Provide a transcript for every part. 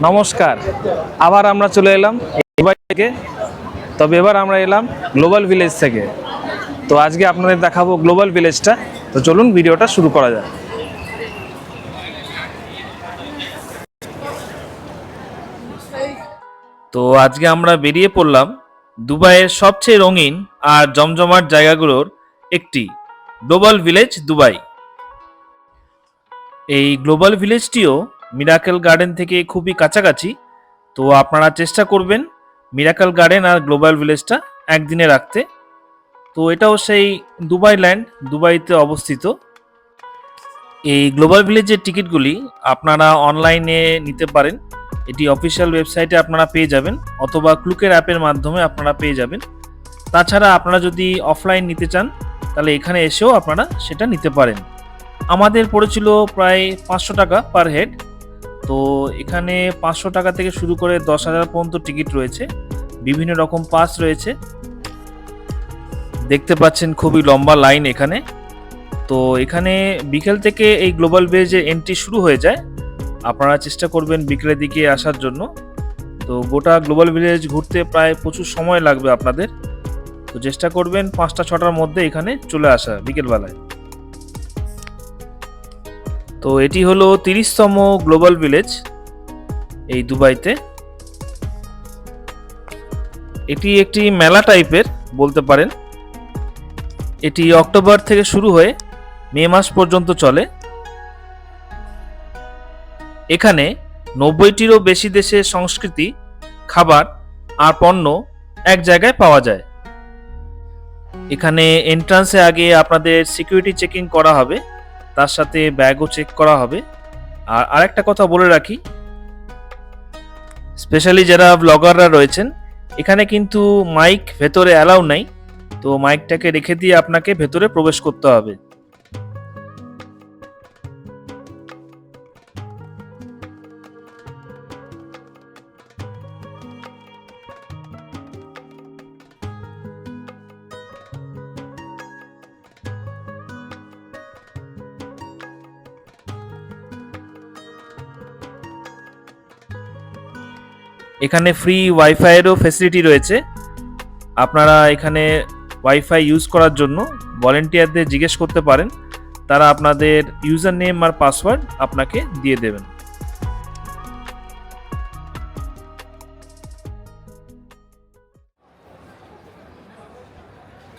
নমস্কার, আবার আমরা চলে এলাম দুবাই থেকে। তবে এবার আমরা এলাম গ্লোবাল ভিলেজ থেকে। তো আজকে আপনাদের দেখাবো গ্লোবাল ভিলেজটা। তো চলুন ভিডিওটা শুরু করা যাক। তো আজকে আমরা বেরিয়ে পড়লাম দুবাইয়ের সবচেয়ে রঙিন আর জমজমাট জায়গাগুলোর একটি, গ্লোবাল ভিলেজ দুবাই। এই গ্লোবাল ভিলেজটিও মিরাকেল গার্ডেন থেকে খুবই কাছাকাছি। তো আপনারা চেষ্টা করবেন মিরাকেল গার্ডেন আর গ্লোবাল ভিলেজটা একদিনে রাখতে। তো এটাও সেই দুবাই ল্যান্ড, দুবাইতে অবস্থিত। এই গ্লোবাল ভিলেজের টিকিটগুলি আপনারা অনলাইনে নিতে পারেন। এটি অফিসিয়াল ওয়েবসাইটে আপনারা পেয়ে যাবেন, অথবা ক্লুকের অ্যাপের মাধ্যমে আপনারা পেয়ে যাবেন। তাছাড়া আপনারা যদি অফলাইন নিতে চান তাহলে এখানে এসেও আপনারা সেটা নিতে পারেন। আমাদের পড়েছিল প্রায় 500 টাকা পার হেড। তো এখানে 500 টাকা থেকে শুরু করে 10,000 পর্যন্ত টিকিট রয়েছে, বিভিন্ন রকম পাস রয়েছে। দেখতে পাচ্ছেন খুবই লম্বা লাইন এখানে। তো এখানে বিকেল থেকে এই গ্লোবাল ভিলেজের এন্ট্রি শুরু হয়ে যায়। আপনারা চেষ্টা করবেন বিকেলের দিকে আসার জন্য। তো গোটা গ্লোবাল ভিলেজ ঘুরতে প্রায় প্রচুর সময় লাগবে আপনাদের। তো চেষ্টা করবেন 5টা-6টার মধ্যে এখানে চলে আসা বিকেলবেলায়। তো এটি হলো 30তম গ্লোবাল ভিলেজ এই দুবাইতে। এটি একটি মেলা টাইপের বলতে পারেন। এটি অক্টোবর থেকে শুরু হয়ে মে মাস পর্যন্ত চলে। এখানে 90টিরও বেশি দেশের সংস্কৃতি, খাবার আর পণ্য এক জায়গায় পাওয়া যায়। এখানে এন্ট্রান্সে আগে আপনাদের সিকিউরিটি চেকিং করা হবে, তার সাথে ব্যাগও চেক করা হবে। আর আরেকটা কথা বলে রাখি, স্পেশালি যারা ব্লগাররা রয়েছেন, এখানে কিন্তু মাইক ভেতরে অ্যালাউ নাই। তো মাইকটাকে রেখে দিয়ে আপনাকে ভেতরে প্রবেশ করতে হবে। এখানে ফ্রি ওয়াইফাইয়েরও ফ্যাসিলিটি রয়েছে। আপনারা এখানে ওয়াইফাই ইউজ করার জন্য ভলেন্টিয়ারদের জিজ্ঞেস করতে পারেন, তারা আপনাদের ইউজার নেম আর পাসওয়ার্ড আপনাকে দিয়ে দেবেন।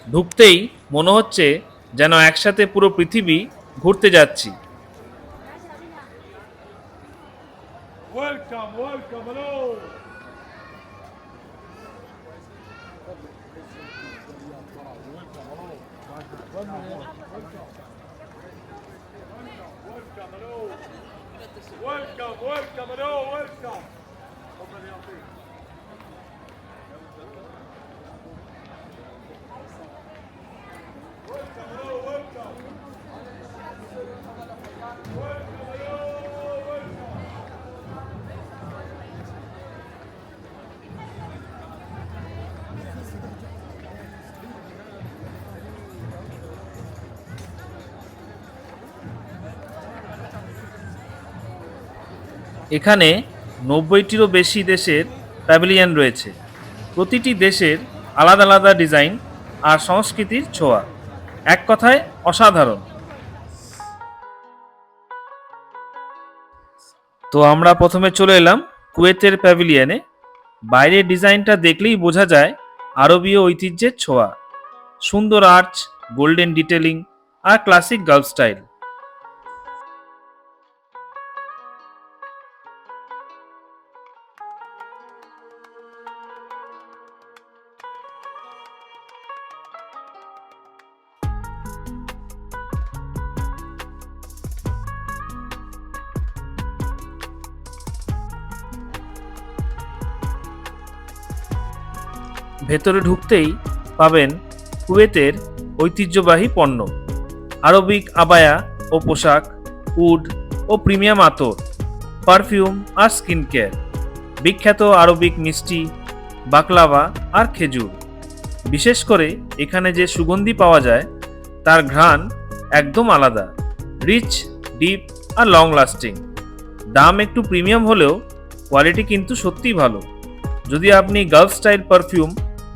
ঢুকতেই মনে হচ্ছে যেন একসাথে পুরো পৃথিবী ঘুরতে যাচ্ছি। Welcome, welcome, hello. Welcome, welcome, hello, welcome. এখানে 90টিরও বেশি দেশের প্যাভিলিয়ন রয়েছে। প্রতিটি দেশের আলাদা আলাদা ডিজাইন আর সংস্কৃতির ছোঁয়া। এক কথায় অসাধারণ। তো আমরা প্রথমে চলে এলাম কুয়েতের প্যাভিলিয়নে। বাইরের ডিজাইনটা দেখলেই বোঝা যায় আরবীয় ঐতিহ্যের ছোঁয়া। সুন্দর আর্চ, গোল্ডেন ডিটেলিং আর ক্লাসিক গালফ স্টাইল। ভেতরে ঢুকতেই পাবেন কুয়েতের ঐতিহ্যবাহী পণ্য, আরবিক আবায়া ও পোশাক, উড ও প্রিমিয়াম আতর, পারফিউম আর স্কিন কেয়ার, বিখ্যাত আরবিক মিষ্টি, বাকলাভা আর খেজুর। বিশেষ করে এখানে যে সুগন্ধি পাওয়া যায় তার ঘ্রাণ একদম আলাদা, রিচ, ডিপ আর লং লাস্টিং। দাম একটু প্রিমিয়াম হলেও কোয়ালিটি কিন্তু সত্যিই ভালো। যদি আপনি গার্লস স্টাইল পারফিউম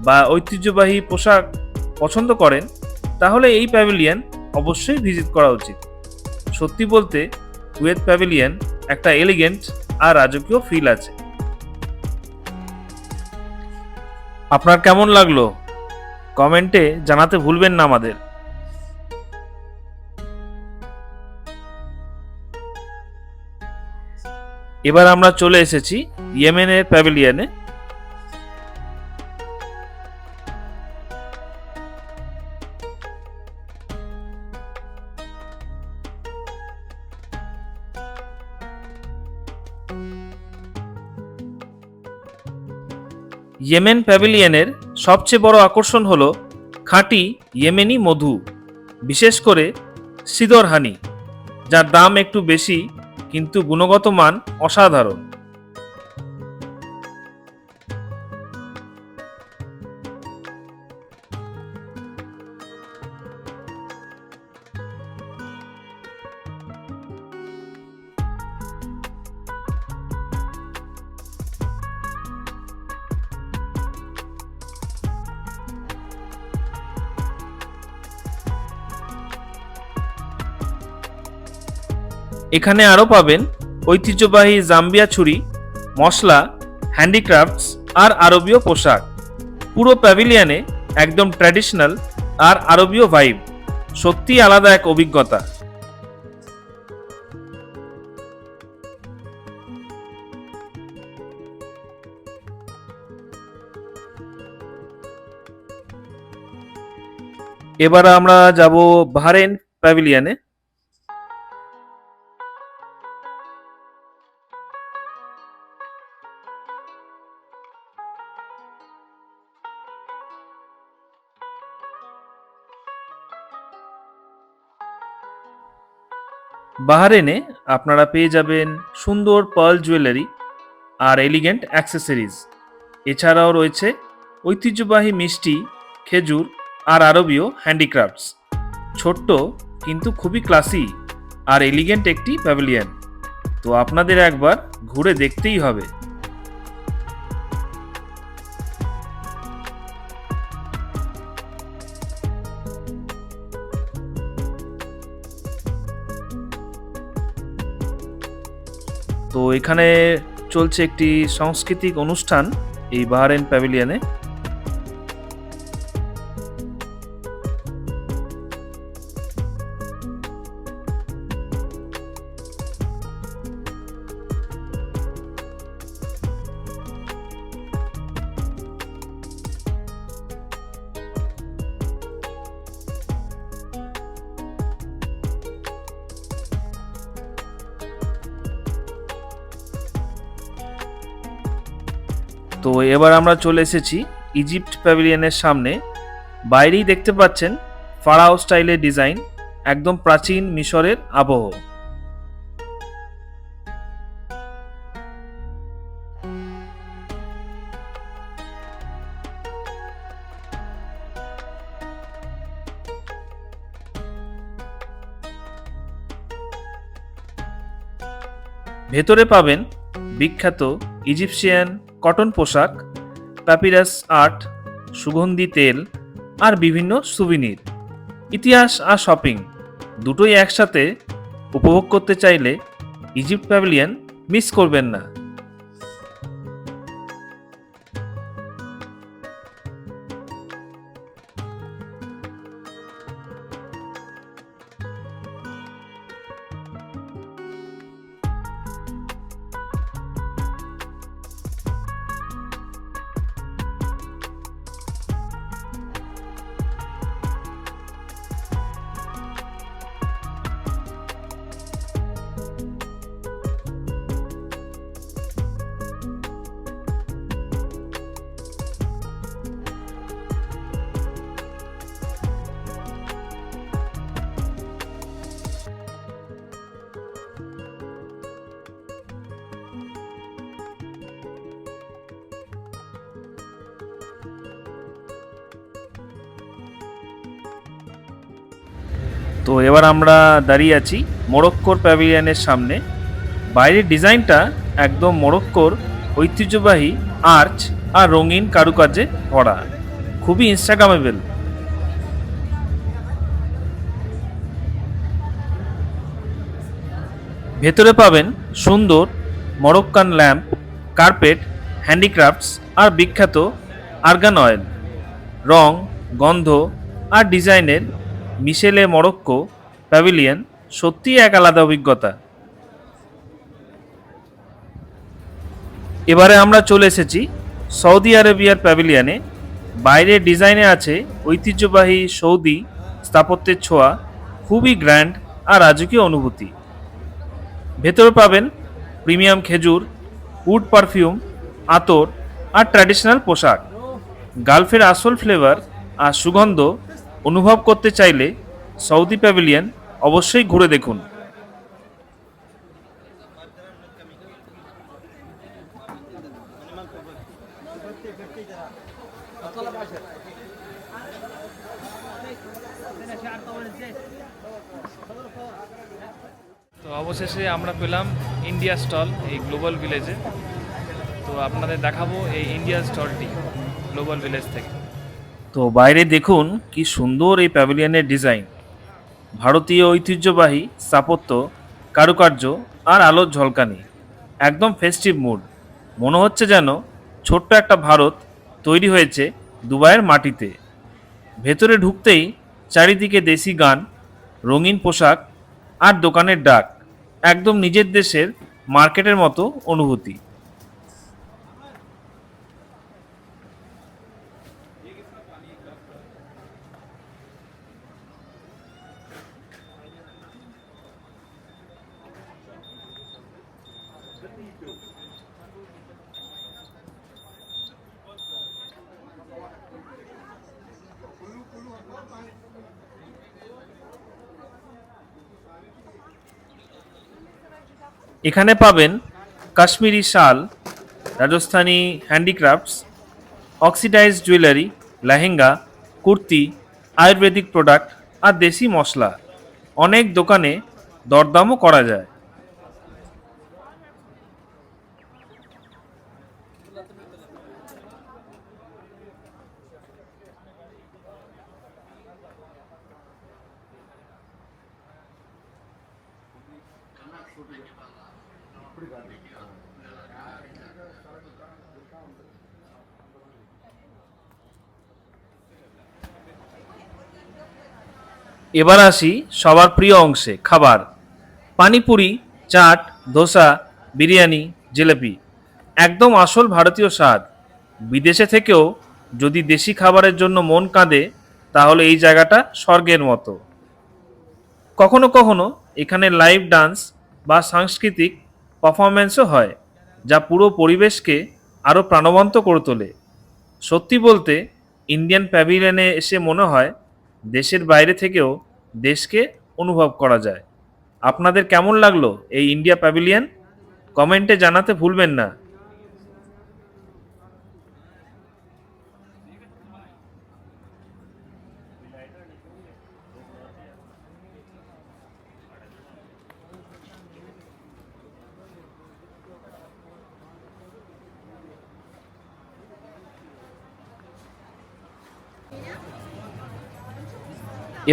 বা ঐতিহ্যবাহী পোশাক পছন্দ করেন তাহলে এই প্যাভিলিয়ন অবশ্যই ভিজিট করা উচিত। সত্যি বলতে কুয়েত প্যাভিলিয়ন একটা এলিগেন্ট আর রাজকীয় ফিল আছে। আপনার কেমন লাগলো কমেন্টে জানাতে ভুলবেন না আমাদের। এবার আমরা চলে এসেছি ইয়েমেনের প্যাভিলিয়নে। ইয়েমেন প্যাভিলিয়নের সবচেয়ে বড় আকর্ষণ হলো খাঁটি ইয়েমেনি মধু, বিশেষ করে সিদর হানি, যার দাম একটু বেশি কিন্তু গুণগত মান অসাধারণ। এখানে আরও পাবেন ঐতিহ্যবাহী জাম্বিয়া ছুরি, মশলা, হ্যান্ডিক্রাফটস আর আরবীয় পোশাক। পুরো প্যাভিলিয়নে একদম ট্র্যাডিশনাল আর আরবীয় ভাইব, সত্যিই আলাদা এক অভিজ্ঞতা। এবার আমরা যাব বাহরেইন প্যাভিলিয়নে। বাহরেইনে আপনারা পেয়ে যাবেন সুন্দর পার্ল জুয়েলারি আর এলিগেন্ট অ্যাক্সেসরিজ। এছাড়াও রয়েছে ঐতিহ্যবাহী মিষ্টি, খেজুর আর আরবীয় হ্যান্ডিক্রাফটস। ছোট্ট কিন্তু খুবই ক্লাসি আর এলিগেন্ট একটি প্যাভিলিয়ন, তো আপনাদের একবার ঘুরে দেখতেই হবে। তো এখানে চলছে একটি সাংস্কৃতিক অনুষ্ঠান এই বাহরেইন প্যাভিলিয়নে। তো এবার আমরা চলে এসেছি ইজিপ্ট প্যাভিলিয়নের সামনে। বাইরেই দেখতে পাচ্ছেন ফারাও স্টাইলের ডিজাইন, একদম প্রাচীন মিশরের আবহ। ভেতরে পাবেন বিখ্যাত ইজিপশিয়ান কটন পোশাক, প্যাপিরাস আর্ট, সুগন্ধি তেল আর বিভিন্ন সুভিনির। ইতিহাস আর শপিং দুটোই একসাথে উপভোগ করতে চাইলে ইজিপ্ট প্যাভিলিয়ন মিস করবেন না। তো এবার আমরা দাঁড়িয়ে আছি মরক্কোর প্যাভিলিয়নের সামনে। বাইরের ডিজাইনটা একদম মরক্কোর ঐতিহ্যবাহী আর্চ আর রঙিন কারুকাজে ভরা, খুবই ইনস্টাগ্রামেবল। ভেতরে পাবেন সুন্দর মরক্কান ল্যাম্প, কার্পেট, হ্যান্ডিক্রাফটস আর বিখ্যাত আর্গান অয়েল। রং, গন্ধ আর ডিজাইনের মিশেলে মরক্কো প্যাভিলিয়ন সত্যিই এক আলাদা অভিজ্ঞতা। এবারে আমরা চলে এসেছি সৌদি আরবিয়ার প্যাভিলিয়নে। বাইরের ডিজাইনে আছে ঐতিহ্যবাহী সৌদি স্থাপত্যের ছোঁয়া, খুবই গ্র্যান্ড আর রাজকীয় অনুভূতি। ভেতরে পাবেন প্রিমিয়াম খেজুর, উড পারফিউম, আতর আর ট্র্যাডিশনাল পোশাক। গালফের আসল ফ্লেভার আর সুগন্ধ অনুভব করতে চাইলে সৌদি প্যাভিলিয়ন অবশ্যই ঘুরে দেখুন। তো অবশেষে আমরা পেলাম ইন্ডিয়া স্টল এই গ্লোবাল ভিলেজে। তো আপনাদের দেখাবো এই ইন্ডিয়া স্টলটি গ্লোবাল ভিলেজ থেকে। তো বাইরে দেখুন কি সুন্দর এই প্যাভিলিয়নের ডিজাইন, ভারতীয় ঐতিহ্যবাহী স্থাপত্য, কারুকার্য আর আলোর ঝলকানি, একদম ফেস্টিভ মুড। মনে হচ্ছে যেন ছোট্ট একটা ভারত তৈরি হয়েছে দুবাইয়ের মাটিতে। ভেতরে ঢুকতেই চারিদিকে দেশি গান, রঙিন পোশাক আর দোকানের ডাক, একদম নিজের দেশের মার্কেটের মতো অনুভূতি। এখানে পাবেন কাশ্মীরি শাল, Rajasthani handicrafts, oxidised jewellery, lehenga, kurti, Ayurvedic product আর দেশি মশলা। অনেক দোকানে দরদামও করা যায়। এবার আসি সবার প্রিয় অংশে, খাবার। পানিপুরি, চাট, ধোসা, বিরিয়ানি, জিলেপি, একদম আসল ভারতীয় স্বাদ। বিদেশে থেকেও যদি দেশি খাবারের জন্য মন কাঁদে, তাহলে এই জায়গাটা স্বর্গের মতো। কখনো কখনো এখানে লাইভ ডান্স বা সাংস্কৃতিক পারফরম্যান্সও হয়, যা পুরো পরিবেশকে আরও প্রাণবন্ত করে তোলে। সত্যি বলতে ইন্ডিয়ান প্যাভিলিয়নে এসে মনে হয় দেশের বাইরে থেকেও দেশকে অনুভব করা যায়। আপনাদের কেমন লাগলো এই ইন্ডিয়া প্যাভিলিয়ন? কমেন্টে জানাতে ভুলবেন না।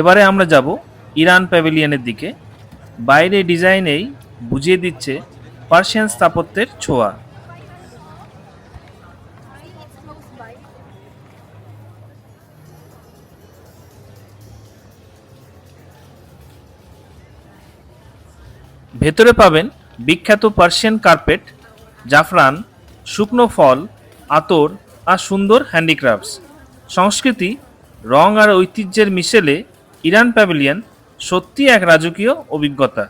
এবারে আমরা যাব ইরান প্যাভিলিয়নের দিকে। বাইরে ডিজাইনেই বুঝিয়ে দিচ্ছে পার্সিয়ান স্থাপত্যের ছোঁয়া। ভেতরে পাবেন বিখ্যাত পার্সিয়ান কার্পেট, জাফরান, শুকনো ফল, আতর আর সুন্দর হ্যান্ডিক্রাফটস। সংস্কৃতি, রং আর ঐতিহ্যের মিশেলে ইরান প্যাভিলিয়ন সত্যি এক রাজকীয় অভিজ্ঞতা।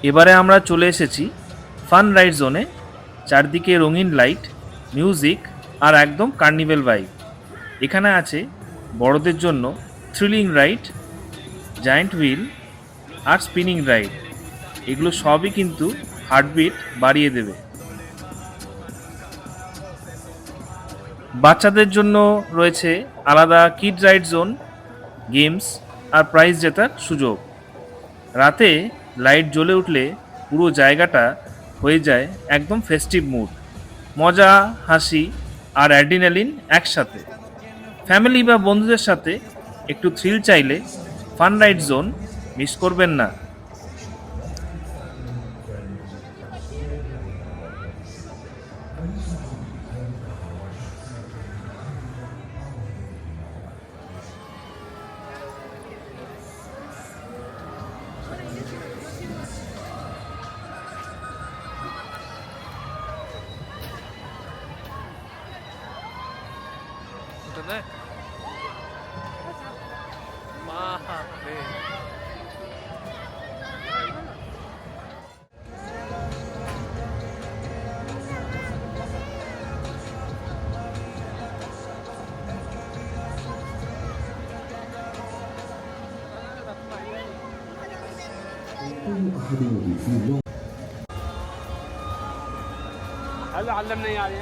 এবারে আমরা চলে এসেছি ফান রাইড জোনে। চারদিকে রঙিন লাইট, মিউজিক আর একদম কার্নিভেল ভাইব। এখানে আছে বড়দের জন্য থ্রিলিং রাইড, জায়ান্ট হুইল আর স্পিনিং রাইড। এগুলো সবই কিন্তু হার্টবিট বাড়িয়ে দেবে। বাচ্চাদের জন্য রয়েছে আলাদা কিড রাইড জোন, গেমস আর প্রাইজ জেতার সুযোগ। রাতে লাইট জ্বলে উঠলে পুরো জায়গাটা হয়ে যায় একদম ফেস্টিভ মুড। মজা, হাসি আর অ্যাড্রিনালিন একসাথে। ফ্যামিলি বা বন্ধুদের সাথে একটু থ্রিল চাইলে ফান রাইড জোন মিস করবেন না। هلا علمنا يعني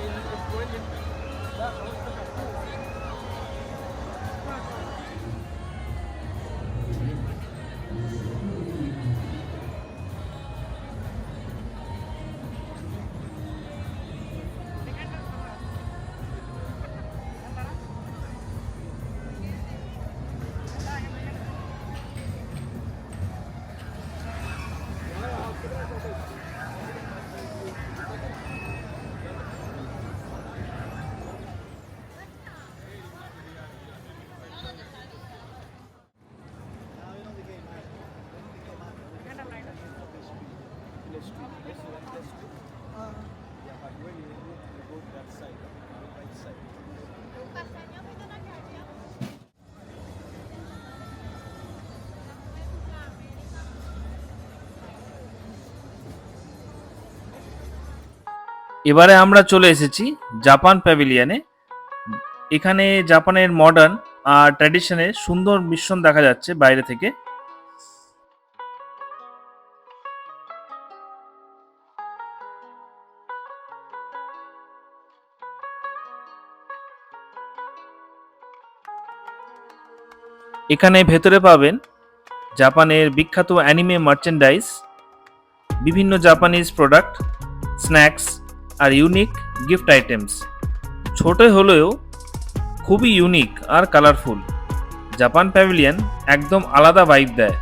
এবারে আমরা চলে এসেছি জাপান প্যাভিলিয়নে। এখানে জাপানের মডার্ন আর ট্র্যাডিশনের সুন্দর মিশ্রণ দেখা যাচ্ছে বাইরে থেকে। এখানে ভেতরে পাবেন জাপানের বিখ্যাত অ্যানিমে মার্চেন্ডাইজ, বিভিন্ন জাপানিজ প্রোডাক্ট, স্ন্যাক্স আর ইউনিক গিফট আইটেমস। ছোট হলেও খুবই ইউনিক আর কালারফুল। জাপান প্যাভিলিয়ন একদম আলাদা ভাইব দেয়।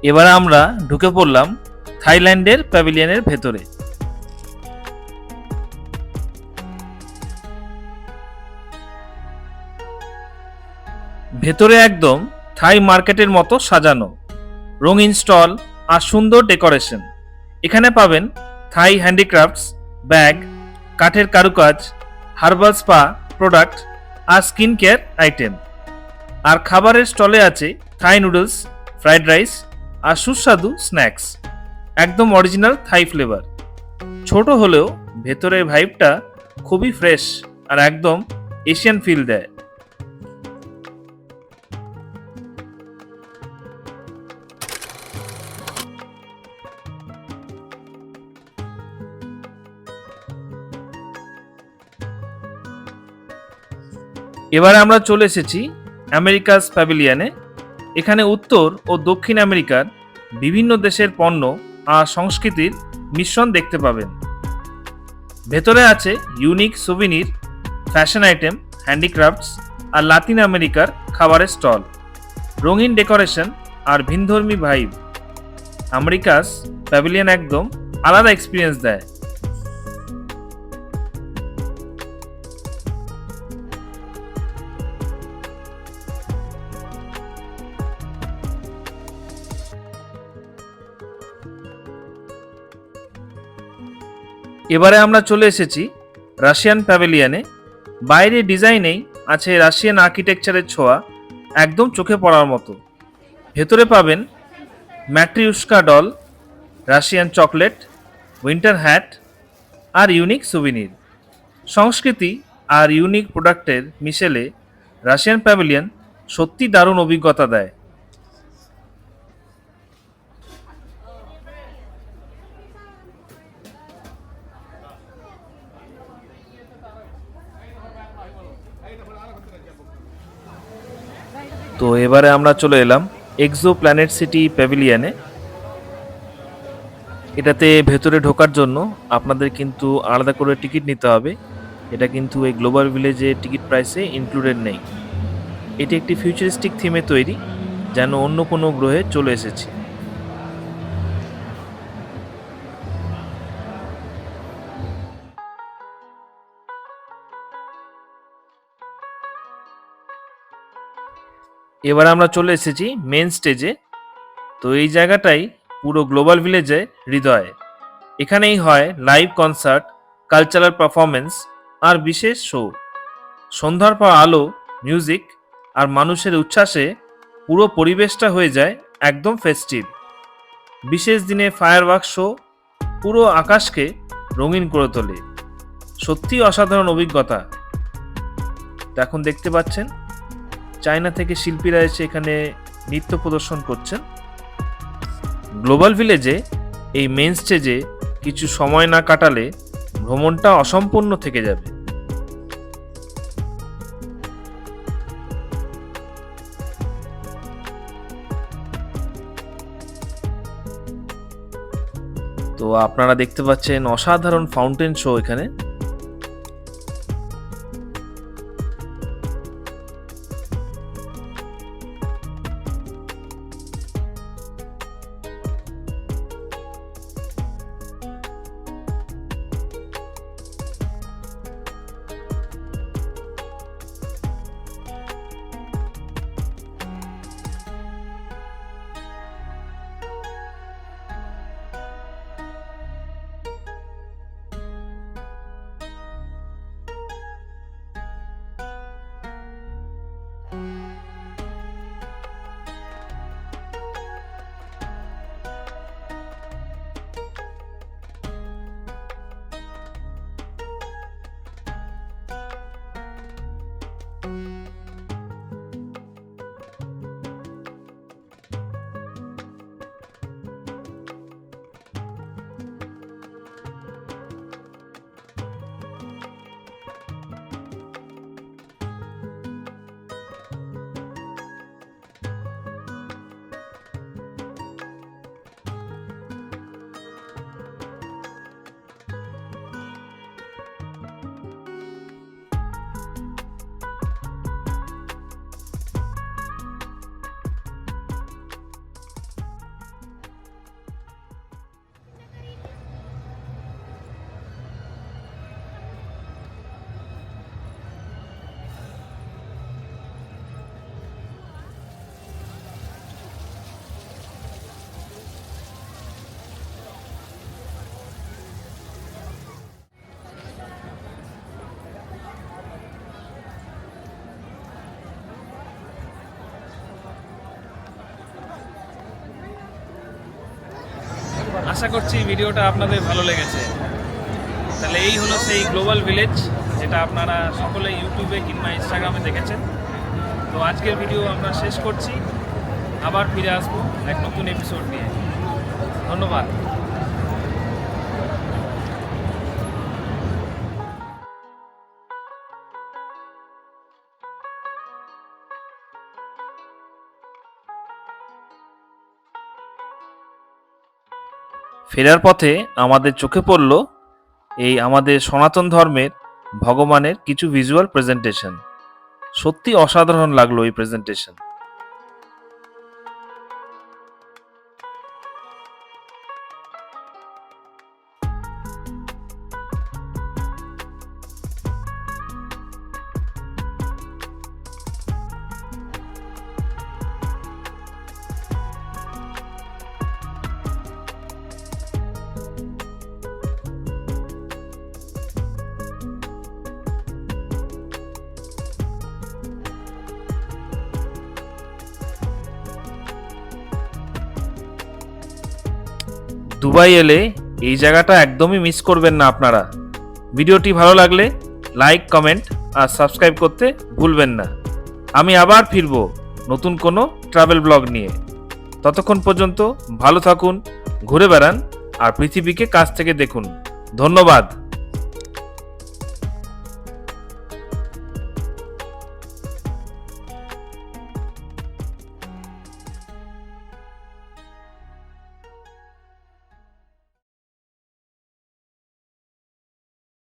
এবার আমরা ঢুকে পড়লাম থাইল্যান্ডের প্যাভিলিয়নের ভেতরে। ভেতরে একদম থাই মার্কেটের মতো সাজানো, রঙিন স্টল আর সুন্দর ডেকোরেশন। এখানে পাবেন থাই হ্যান্ডিক্রাফটস, ব্যাগ, কাঠের কারুকাজ, হার্বাল স্পা প্রোডাক্ট আর স্কিন কেয়ার আইটেম। আর খাবারের স্টলে আছে থাই নুডলস, ফ্রাইড রাইস আর সুস্বাদু স্ন্যাক্স, একদম অরিজিনাল থাই ফ্লেভার। ছোট হলেও ভেতরের ভাইবটা খুবই ফ্রেশ আর একদম এশিয়ান ফিল দেয়। এবারে আমরা চলে এসেছি আমেরিকাস প্যাভিলিয়নে। এখানে উত্তর ও দক্ষিণ আমেরিকার বিভিন্ন দেশের পণ্য আর সংস্কৃতির মিশ্রণ দেখতে পাবেন। ভেতরে আছে ইউনিক সুভিনির, ফ্যাশন আইটেম, হ্যান্ডিক্রাফটস আর লাতিন আমেরিকার খাবারের স্টল, রঙিন ডেকোরেশন আর ভিনধর্মী ভাইব। আমেরিকাস প্যাভিলিয়ন একদম আলাদা এক্সপিরিয়েন্স দেয়। এবারে আমরা চলে এসেছি রাশিয়ান প্যাভিলিয়নে। বাইরে ডিজাইনেই আছে রাশিয়ান আর্কিটেকচারের ছোঁয়া, একদম চোখে পড়ার মতো। ভেতরে পাবেন matryoshka doll, Russian chocolate, winter hat আর ইউনিক সুভিনির। সংস্কৃতি আর ইউনিক প্রোডাক্টের মিশেলে রাশিয়ান প্যাভিলিয়ন সত্যি দারুণ অভিজ্ঞতা দেয়। তো এবারে আমরা চলে এলাম এক্সো প্ল্যানেট সিটি প্যাভিলিয়নে। এটাতে ভেতরে ঢোকার জন্য আপনাদের কিন্তু আলাদা করে টিকিট নিতে হবে। এটা কিন্তু এই গ্লোবাল ভিলেজে টিকিট প্রাইসে ইনক্লুডেড নেই। এটি একটি ফিউচারিস্টিক থিমে তৈরি, যেন অন্য কোনো গ্রহে চলে এসেছি। এবার আমরা চলে এসেছি মেন স্টেজে। তো এই জায়গাটাই পুরো গ্লোবাল ভিলেজে হৃদয়। এখানেই হয় লাইভ কনসার্ট, কালচারাল পারফরমেন্স আর বিশেষ শো। সন্ধ্যার পর আলো, মিউজিক আর মানুষের উচ্ছ্বাসে পুরো পরিবেশটা হয়ে যায় একদম ফেস্টিভ। বিশেষ দিনে ফায়ারওয়ার্ক শো পুরো আকাশকে রঙিন করে তোলে। সত্যি অসাধারণ অভিজ্ঞতা। তো এখন দেখতে পাচ্ছেন চায়না থেকে শিল্পীরা এসে এখানে নৃত্য প্রদর্শন করছেন। গ্লোবাল ভিলেজে এই মেন স্টেজে কিছু সময় না কাটালে ভ্রমণটা অসম্পূর্ণ থেকে যাবে। তো আপনারা দেখতে পাচ্ছেন অসাধারণ ফাউন্টেন শো এখানে। আশা করছি ভিডিওটা আপনাদের ভালো লেগেছে। তাহলে এই হলো সেই গ্লোবাল ভিলেজ, যেটা আপনারা সকলে ইউটিউবে কিংবা ইনস্টাগ্রামে দেখেছেন। তো আজকের ভিডিও আমরা শেষ করছি, আবার ফিরে আসবো এক নতুন এপিসোড নিয়ে। ধন্যবাদ। ফেরার পথে আমাদের চোখে পড়ল এই আমাদের সনাতন ধর্মের ভগবানের কিছু ভিজুয়াল প্রেজেন্টেশন। সত্যি অসাধারণ লাগলো এই প্রেজেন্টেশন। দুবাই এলে এই জায়গাটা একদমই মিস করবেন না আপনারা। ভিডিওটি ভালো লাগলে লাইক, কমেন্ট আর সাবস্ক্রাইব করতে ভুলবেন না। আমি আবার ফিরবো নতুন কোনো ট্রাভেল ব্লগ নিয়ে। ততক্ষণ পর্যন্ত ভালো থাকুন, ঘুরে বেড়ান আর পৃথিবীকে কাছ থেকে দেখুন। ধন্যবাদ।